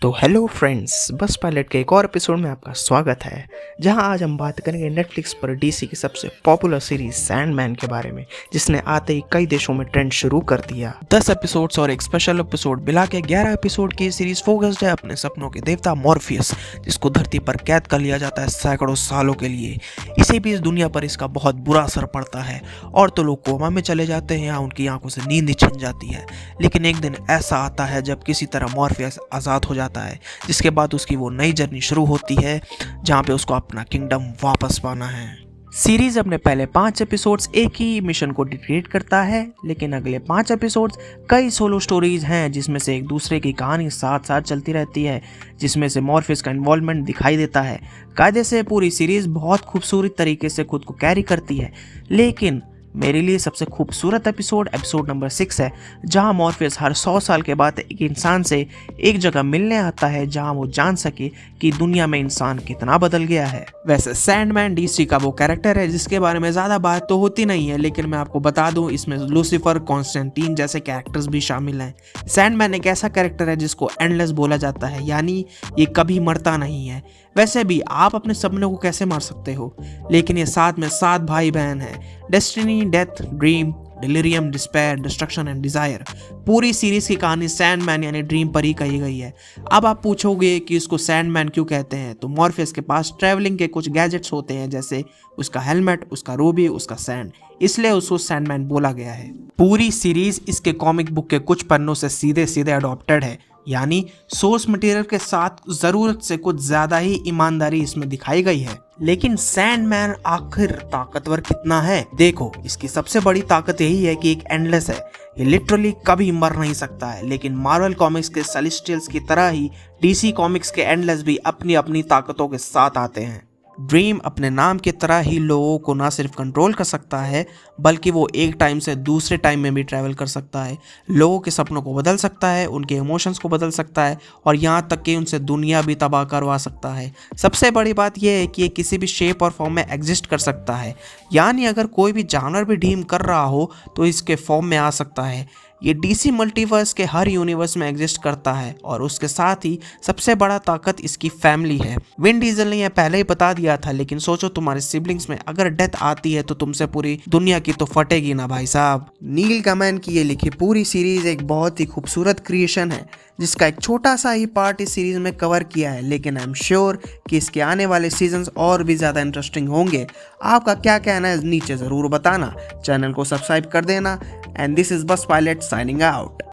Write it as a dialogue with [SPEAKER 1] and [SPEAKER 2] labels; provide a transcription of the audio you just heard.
[SPEAKER 1] तो hello friends, बस pilot के एक और एपिसोड में आपका स्वागत है। जहां आज हम बात करेंगे नेटफ्लिक्स पर डीसी की सबसे पॉपुलर सीरीज सैंडमैन के बारे में, जिसने आते ही कई देशों में ट्रेंड शुरू कर दिया। 10 एपिसोड्स और एक स्पेशल एपिसोड मिला के 11 एपिसोड की सीरीज फोकस्ड है अपने सपनों के देवता मॉर्फियस, जिसको धरती पर कैद कर लिया जाता है सैकड़ों सालों के लिए। इसी बीच दुनिया पर इसका बहुत बुरा असर पड़ता है और तो लोग कोमा में चले जाते हैं या उनकी आंखों से नींद ही छिन जाती है। लेकिन एक दिन ऐसा आता है जब किसी तरह मॉर्फियस आज़ाद हो जाता है, जिसके बाद उसकी वो नई जर्नी शुरू होती है जहां पे उसको अपना किंगडम वापस पाना है। सीरीज अपने पहले 5 एपिसोड्स एक ही मिशन को डिक्रिएट करता है, लेकिन अगले 5 एपिसोड्स कई सोलो स्टोरीज हैं जिसमें से एक दूसरे की कहानी साथ साथ चलती रहती है, जिसमें से मॉर्फियस का इन्वॉल्वमेंट दिखाई देता है। कायदे से पूरी सीरीज बहुत खूबसूरत तरीके से खुद को कैरी करती है, लेकिन मेरे लिए सबसे खूबसूरत एपिसोड नंबर 6 है, जहां मॉर्फियस हर 100 साल के बाद एक इंसान से एक जगह मिलने आता है जहां वो जान सके कि दुनिया में इंसान कितना बदल गया है। वैसे सैंडमैन डीसी का वो कैरेक्टर है जिसके बारे में ज़्यादा बात तो होती नहीं है, लेकिन मैं आपको बता दूं इसमें लूसीफर, कॉन्स्टेंटीन जैसे कैरेक्टर्स भी शामिल हैं। सैंडमैन एक ऐसा कैरेक्टर है जिसको एंडलेस बोला जाता है, यानी ये कभी मरता नहीं है। वैसे भी आप अपने सपनों को कैसे मार सकते हो, लेकिन ये साथ में 7 भाई बहन हैं: destiny, death, dream, delirium, despair, destruction and desire. पूरी सीरीज की कहानी सैंडमैन यानी ड्रीम पर ही कही गई है। अब आप पूछोगे कि इसको सैंडमैन क्यों कहते हैं, तो मॉर्फियस के पास ट्रैवलिंग के कुछ गैजेट्स होते हैं, जैसे उसका हेलमेट, उसका रूबी, उसका सैंड, इसलिए उसको सैंडमैन बोला गया है। पूरी सीरीज इसके कॉमिक बुक के कुछ पन्नों से सीधे सीधे अडॉप्टेड है, यानी सोर्स मटेरियल के साथ जरूरत से कुछ ज्यादा ही ईमानदारी इसमें दिखाई गई है। लेकिन सैंडमैन आखिर ताकतवर कितना है? देखो, इसकी सबसे बड़ी ताकत यही है कि एक एंडलेस है, ये लिटरली कभी मर नहीं सकता है। लेकिन मार्वल कॉमिक्स के सेलेस्टियल्स की तरह ही डीसी कॉमिक्स के एंडलेस भी अपनी अपनी ताकतों के साथ आते हैं। ड्रीम अपने नाम की तरह ही लोगों को ना सिर्फ कंट्रोल कर सकता है, बल्कि वो एक टाइम से दूसरे टाइम में भी ट्रैवल कर सकता है, लोगों के सपनों को बदल सकता है, उनके इमोशंस को बदल सकता है और यहाँ तक कि उनसे दुनिया भी तबाह करवा सकता है। सबसे बड़ी बात यह है कि ये किसी भी शेप और फॉर्म में एग्जिस्ट कर सकता है, यानी अगर कोई भी जानवर भी ड्रीम कर रहा हो तो इसके फॉर्म में आ सकता है। ये डीसी मल्टीवर्स के हर यूनिवर्स में एग्जिस्ट करता है और उसके साथ ही सबसे बड़ा ताकत इसकी फैमिली है। विन डीजल ने यह पहले ही बता दिया था, लेकिन सोचो तुम्हारे सिबलिंग्स में अगर डेथ आती है तो तुमसे पूरी दुनिया की तो फटेगी ना भाई साहब। नील गैमन की ये लिखी पूरी सीरीज एक बहुत ही खूबसूरत क्रिएशन है, जिसका एक छोटा सा ही पार्ट इस सीरीज में कवर किया है, लेकिन आई एम श्योर कि इसके आने वाले सीजन्स और भी ज़्यादा इंटरेस्टिंग होंगे। आपका क्या कहना है नीचे ज़रूर बताना, चैनल को सब्सक्राइब कर देना। एंड दिस इज बस पायलट signing out.